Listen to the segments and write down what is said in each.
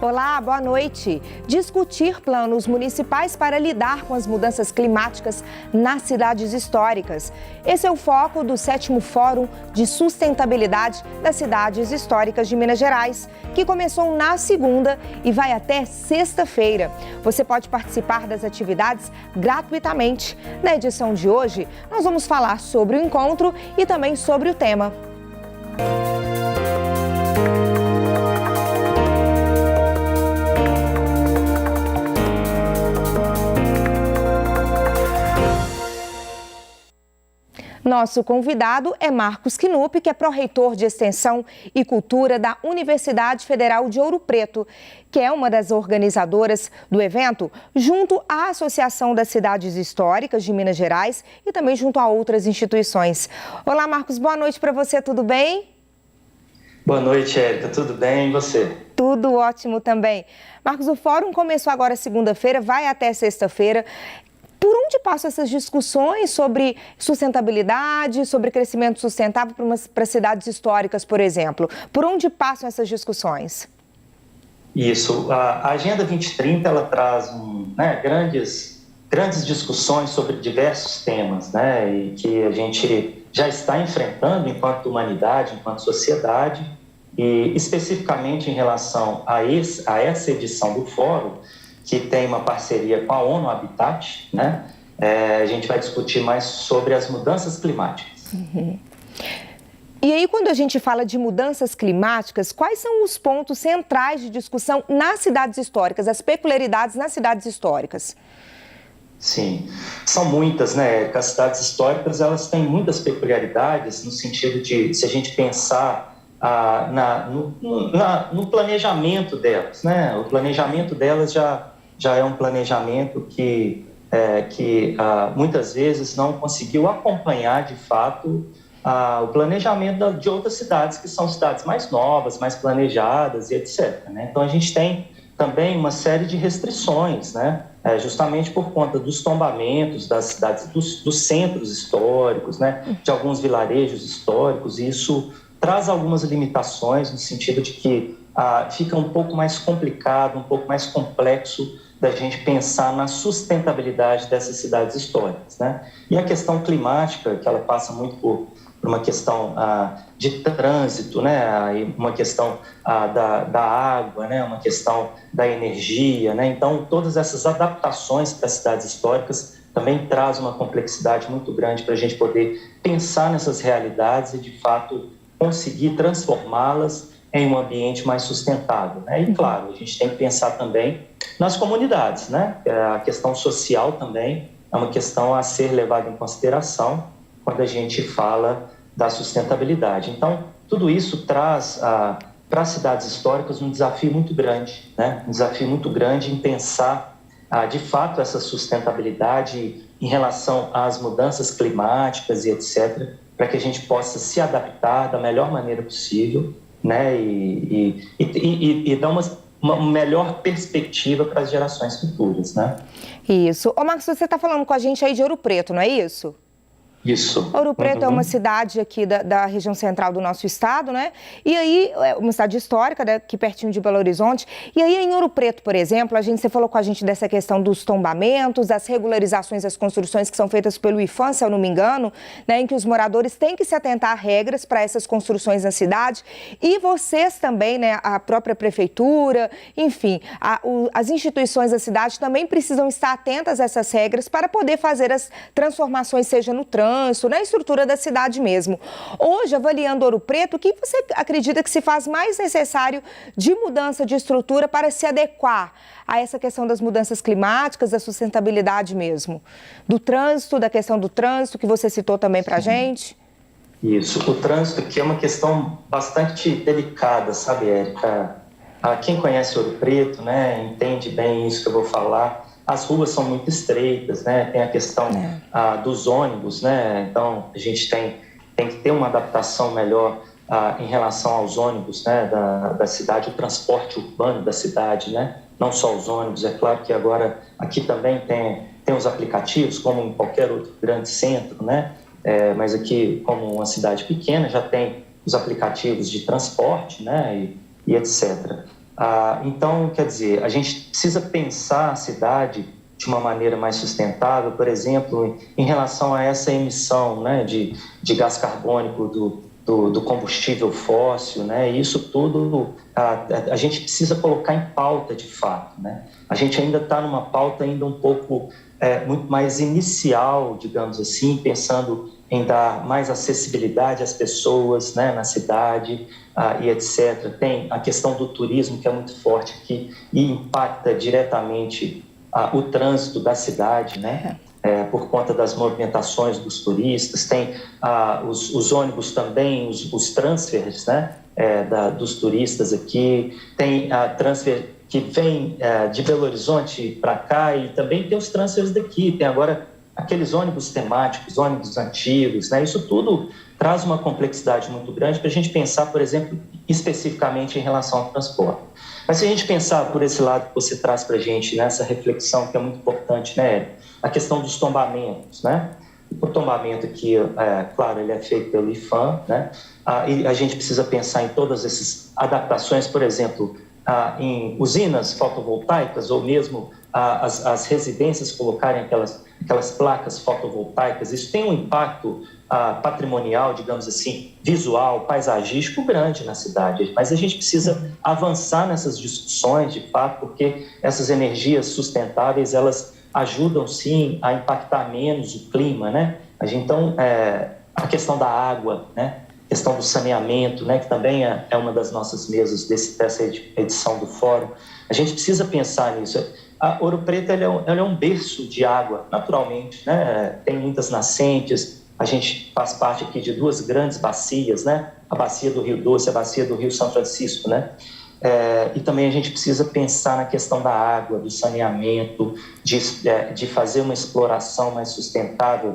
Olá, boa noite. Discutir planos municipais para lidar com as mudanças climáticas nas cidades históricas. Esse é o foco do 7º Fórum de Sustentabilidade das Cidades Históricas de Minas Gerais, que começou na segunda e vai até sexta-feira. Você pode participar das atividades gratuitamente. Na edição de hoje, nós vamos falar sobre o encontro e também sobre o tema. Nosso convidado é Marcos Knupp, que é pró-reitor de Extensão e Cultura da Universidade Federal de Ouro Preto, que é uma das organizadoras do evento, junto à Associação das Cidades Históricas de Minas Gerais e também junto a outras instituições. Olá, Marcos, boa noite para você, tudo bem? Boa noite, Érica, tudo bem e você? Tudo ótimo também. Marcos, o fórum começou agora segunda-feira, vai até sexta-feira. Por onde passam essas discussões sobre sustentabilidade, sobre crescimento sustentável para cidades históricas, por exemplo? Por onde passam essas discussões? Isso, a Agenda 2030 ela traz grandes discussões sobre diversos temas, né, e que a gente já está enfrentando enquanto humanidade, enquanto sociedade, e especificamente em relação a essa edição do Fórum, que tem uma parceria com a ONU Habitat, né? A gente vai discutir mais sobre as mudanças climáticas. Uhum. E aí, quando a gente fala de mudanças climáticas, quais são os pontos centrais de discussão nas cidades históricas, as peculiaridades nas cidades históricas? Sim, são muitas, né? As cidades históricas, elas têm muitas peculiaridades no sentido de, se a gente pensar no planejamento delas, né? O planejamento delas já é um planejamento que muitas vezes não conseguiu acompanhar de fato o planejamento de outras cidades, que são cidades mais novas, mais planejadas e etc, né? Então a gente tem também uma série de restrições, né? Justamente por conta dos tombamentos das cidades, dos centros históricos, né? De alguns vilarejos históricos, e isso traz algumas limitações no sentido de que fica um pouco mais complicado, um pouco mais complexo da gente pensar na sustentabilidade dessas cidades históricas, né? E a questão climática, que ela passa muito por uma questão de trânsito, né? Uma questão da água, né? Uma questão da energia, né? Então, todas essas adaptações para as cidades históricas também traz uma complexidade muito grande para a gente poder pensar nessas realidades e, de fato, conseguir transformá-las em um ambiente mais sustentável, né? E, claro, a gente tem que pensar também nas comunidades, né? A questão social também é uma questão a ser levada em consideração quando a gente fala da sustentabilidade. Então, tudo isso traz para as cidades históricas um desafio muito grande, né? Um desafio muito grande em pensar, de fato, essa sustentabilidade em relação às mudanças climáticas e etc., para que a gente possa se adaptar da melhor maneira possível, né? E dar uma melhor perspectiva para as gerações futuras, né? Isso. Ô, Marcos, você está falando com a gente aí de Ouro Preto, não é isso? Isso. Ouro Preto é uma cidade aqui da região central do nosso estado, né? E aí, é uma cidade histórica, né, aqui pertinho de Belo Horizonte. E aí, em Ouro Preto, por exemplo, você falou com a gente dessa questão dos tombamentos, das regularizações das construções que são feitas pelo IPHAN, se eu não me engano, né, em que os moradores têm que se atentar a regras para essas construções na cidade. E vocês também, né, a própria prefeitura, enfim, as instituições da cidade também precisam estar atentas a essas regras para poder fazer as transformações, seja no trânsito, na estrutura da cidade mesmo. Hoje, avaliando Ouro Preto, o que você acredita que se faz mais necessário de mudança de estrutura para se adequar a essa questão das mudanças climáticas, da sustentabilidade mesmo? Do trânsito, da questão do trânsito, que você citou também para a gente? Isso, o trânsito, que é uma questão bastante delicada, sabe, Érica? Quem conhece Ouro Preto, né, entende bem isso que eu vou falar. As ruas são muito estreitas, né? Tem a questão dos ônibus, né? Então, a gente tem que ter uma adaptação melhor em relação aos ônibus, né? Da cidade, o transporte urbano da cidade, né? Não só os ônibus, é claro que agora aqui também tem os aplicativos, como em qualquer outro grande centro, né? Mas aqui, como uma cidade pequena, já tem os aplicativos de transporte, né? E etc. Então, quer dizer, a gente precisa pensar a cidade de uma maneira mais sustentável, por exemplo, em relação a essa emissão, né, de gás carbônico do combustível fóssil, né? Isso tudo a gente precisa colocar em pauta de fato, né? A gente ainda está numa pauta ainda um pouco muito mais inicial, digamos assim, pensando em dar mais acessibilidade às pessoas, né, na cidade e etc. Tem a questão do turismo, que é muito forte aqui e impacta diretamente o trânsito da cidade, né? Por conta das movimentações dos turistas, tem os ônibus também, os transfers, né, dos turistas aqui, tem transfer que vem de Belo Horizonte para cá e também tem os transfers daqui, tem agora aqueles ônibus temáticos, ônibus antigos, né? Isso tudo traz uma complexidade muito grande para a gente pensar, por exemplo, especificamente em relação ao transporte. Mas se a gente pensar por esse lado que você traz para a gente, nessa reflexão que é muito importante, né, Érico? A questão dos tombamentos, né? O tombamento aqui, claro, ele é feito pelo IPHAN, né? E a gente precisa pensar em todas essas adaptações, por exemplo, em usinas fotovoltaicas ou mesmo as residências colocarem aquelas placas fotovoltaicas. Isso tem um impacto patrimonial, digamos assim, visual, paisagístico grande na cidade, mas a gente precisa avançar nessas discussões, de fato, porque essas energias sustentáveis, elas ajudam, sim, a impactar menos o clima, né? Então, a questão da água, né? A questão do saneamento, né? Que também é uma das nossas mesas dessa edição do fórum. A gente precisa pensar nisso. A Ouro Preto ela é um berço de água, naturalmente, né? Tem muitas nascentes. A gente faz parte aqui de duas grandes bacias, né? A bacia do Rio Doce, a bacia do Rio São Francisco, né? E também a gente precisa pensar na questão da água, do saneamento, de fazer uma exploração mais sustentável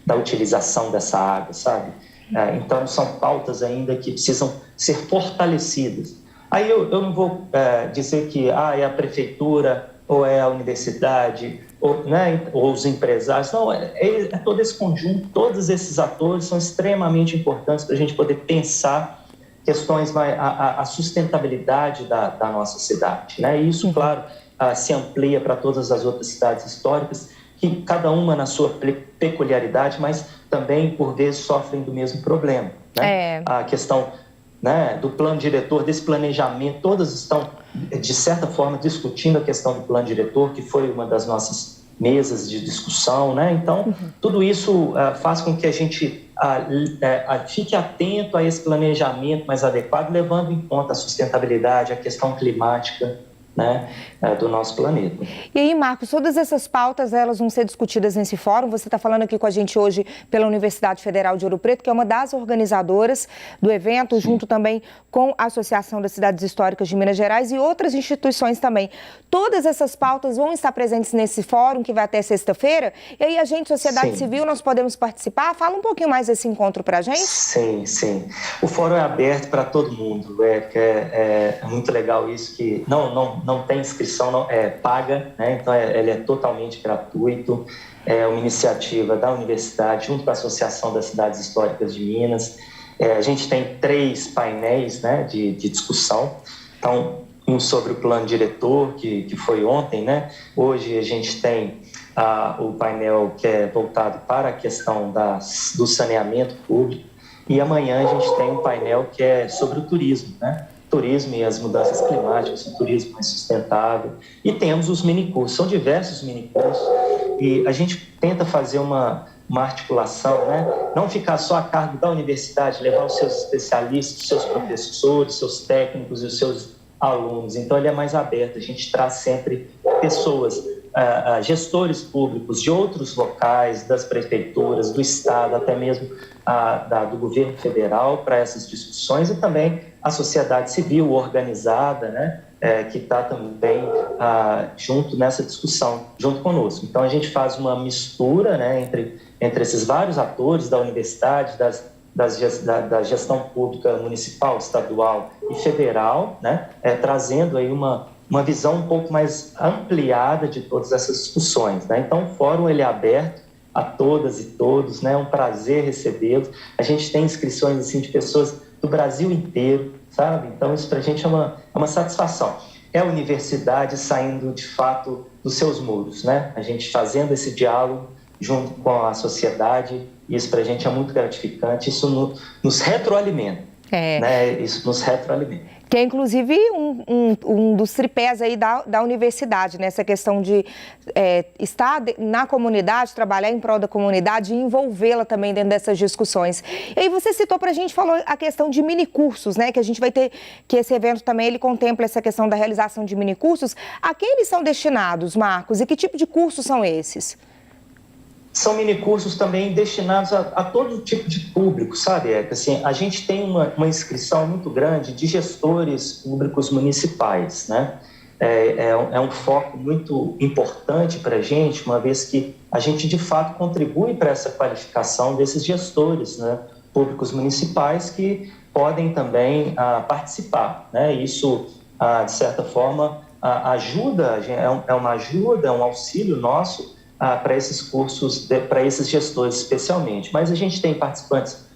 da utilização dessa água, sabe? Então, são pautas ainda que precisam ser fortalecidas. Aí eu não vou dizer que é a prefeitura ou é a universidade ou, né, ou os empresários. Não, é todo esse conjunto, todos esses atores são extremamente importantes para a gente poder pensar questões, a sustentabilidade da nossa cidade, né? E isso, claro, se amplia para todas as outras cidades históricas, que cada uma na sua peculiaridade, mas também, por vezes, sofrem do mesmo problema, né? A questão, né, do plano diretor, desse planejamento, todas estão, de certa forma, discutindo a questão do plano diretor, que foi uma das nossas mesas de discussão, né? Então, tudo isso faz com que a gente fique atento a esse planejamento mais adequado, levando em conta a sustentabilidade, a questão climática, né, do nosso planeta. E aí, Marcos, todas essas pautas, elas vão ser discutidas nesse fórum. Você está falando aqui com a gente hoje pela Universidade Federal de Ouro Preto, que é uma das organizadoras do evento, junto também com a Associação das Cidades Históricas de Minas Gerais e outras instituições também. Todas essas pautas vão estar presentes nesse fórum, que vai até sexta-feira. E aí, a gente, sociedade civil, nós podemos participar? Fala um pouquinho mais desse encontro para a gente. Sim, sim. O fórum é aberto para todo mundo. É muito legal isso, que não tem inscrição, não é paga, né? Então ele é totalmente gratuito. É uma iniciativa da universidade junto com a Associação das Cidades Históricas de Minas. A gente tem 3 painéis, né, de discussão. Então, um sobre o plano diretor, que foi ontem, né? Hoje a gente tem o painel que é voltado para a questão do saneamento público. E amanhã a gente tem um painel que é sobre o turismo, né? Turismo e as mudanças climáticas, o turismo mais sustentável. E temos os minicursos, são diversos minicursos, e a gente tenta fazer uma articulação, né? Não ficar só a cargo da universidade, levar os seus especialistas, os seus professores, seus técnicos e os seus alunos. Então, ele é mais aberto, a gente traz sempre pessoas, gestores públicos de outros locais, das prefeituras, do Estado, até mesmo do governo federal para essas discussões, e também a sociedade civil organizada, né, que está também junto nessa discussão, junto conosco. Então, a gente faz uma mistura, né, entre esses vários atores da universidade, da gestão pública municipal, estadual e federal, né, trazendo aí uma visão um pouco mais ampliada de todas essas discussões, né? Então, o fórum ele é aberto a todas e todos, né? É um prazer recebê-los. A gente tem inscrições assim, de pessoas do Brasil inteiro, sabe? Então, isso para a gente é uma satisfação. É a universidade saindo, de fato, dos seus muros, né? A gente fazendo esse diálogo junto com a sociedade, isso para a gente é muito gratificante, isso nos retroalimenta, né? Isso nos retroalimenta. Que é, inclusive, um dos tripés aí da universidade, né? Essa questão de estar na comunidade, trabalhar em prol da comunidade e envolvê-la também dentro dessas discussões. E aí você citou pra gente, falou a questão de minicursos, né? Que a gente vai ter, que esse evento também, ele contempla essa questão da realização de minicursos. A quem eles são destinados, Marcos? E que tipo de cursos são esses? São minicursos também destinados a todo tipo de público, sabe, Érica? Assim, a gente tem uma inscrição muito grande de gestores públicos municipais, né? É um foco muito importante para a gente, uma vez que a gente, de fato, contribui para essa qualificação desses gestores, né, públicos municipais que podem também participar, né? Isso, de certa forma, ajuda, é uma ajuda, é um auxílio nosso para esses cursos, para esses gestores especialmente. Mas a gente tem participantes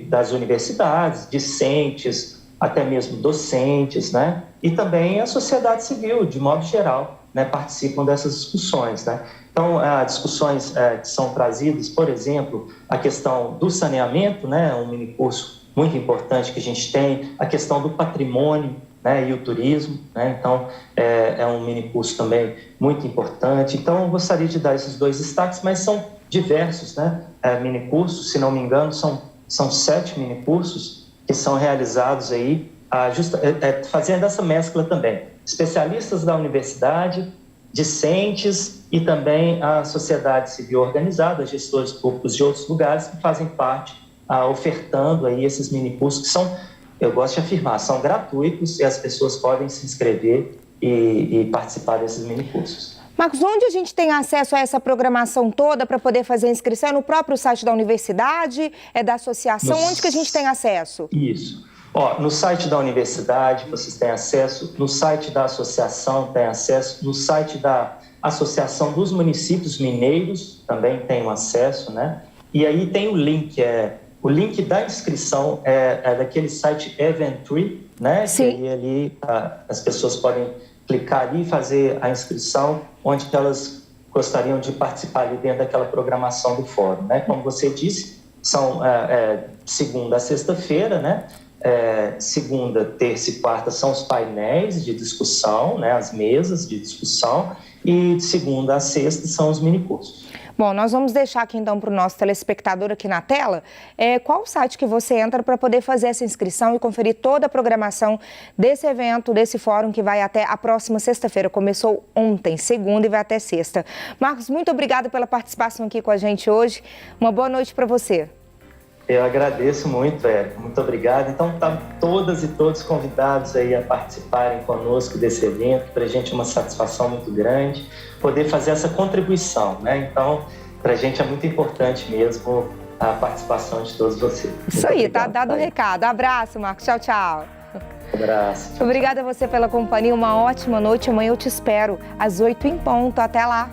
das universidades, discentes, até mesmo docentes, né? E também a sociedade civil, de modo geral, né, participam dessas discussões, né? Então, discussões que são trazidas, por exemplo, a questão do saneamento, né? Um minicurso muito importante que a gente tem, a questão do patrimônio, né, e o turismo, né? Então, é um minicurso também muito importante. Então, eu gostaria de dar esses dois destaques, mas são diversos, né, minicursos, se não me engano, são 7 minicursos que são realizados aí, fazendo essa mescla também. Especialistas da universidade, discentes e também a sociedade civil organizada, gestores públicos de outros lugares que fazem parte, ofertando aí esses minicursos que são, eu gosto de afirmar, são gratuitos e as pessoas podem se inscrever e participar desses minicursos. Marcos, onde a gente tem acesso a essa programação toda para poder fazer a inscrição? É no próprio site da universidade? É da associação? Onde que a gente tem acesso? Isso. No site da universidade vocês têm acesso, no site da associação tem acesso, no site da Associação dos Municípios Mineiros também tem acesso, né? E aí tem o link, o link da inscrição é daquele site Eventbrite, né? Sim. E ali as pessoas podem clicar ali e fazer a inscrição, onde que elas gostariam de participar ali dentro daquela programação do fórum, né? Como você disse, são segunda a sexta-feira, né? Segunda, terça e quarta são os painéis de discussão, né? As mesas de discussão, e de segunda a sexta são os minicursos. Bom, nós vamos deixar aqui então para o nosso telespectador aqui na tela qual o site que você entra para poder fazer essa inscrição e conferir toda a programação desse evento, desse fórum que vai até a próxima sexta-feira. Começou ontem, segunda, e vai até sexta. Marcos, muito obrigada pela participação aqui com a gente hoje. Uma boa noite para você. Eu agradeço muito, Érica. Muito obrigado. Então, estão todas e todos convidados aí a participarem conosco desse evento. Para a gente é uma satisfação muito grande poder fazer essa contribuição, né? Então, para a gente é muito importante mesmo a participação de todos vocês. Isso aí, tá dado o recado. Abraço, Marcos. Tchau, tchau. Abraço. Obrigada a você pela companhia. Uma ótima noite. Amanhã eu te espero às 8 em ponto. Até lá.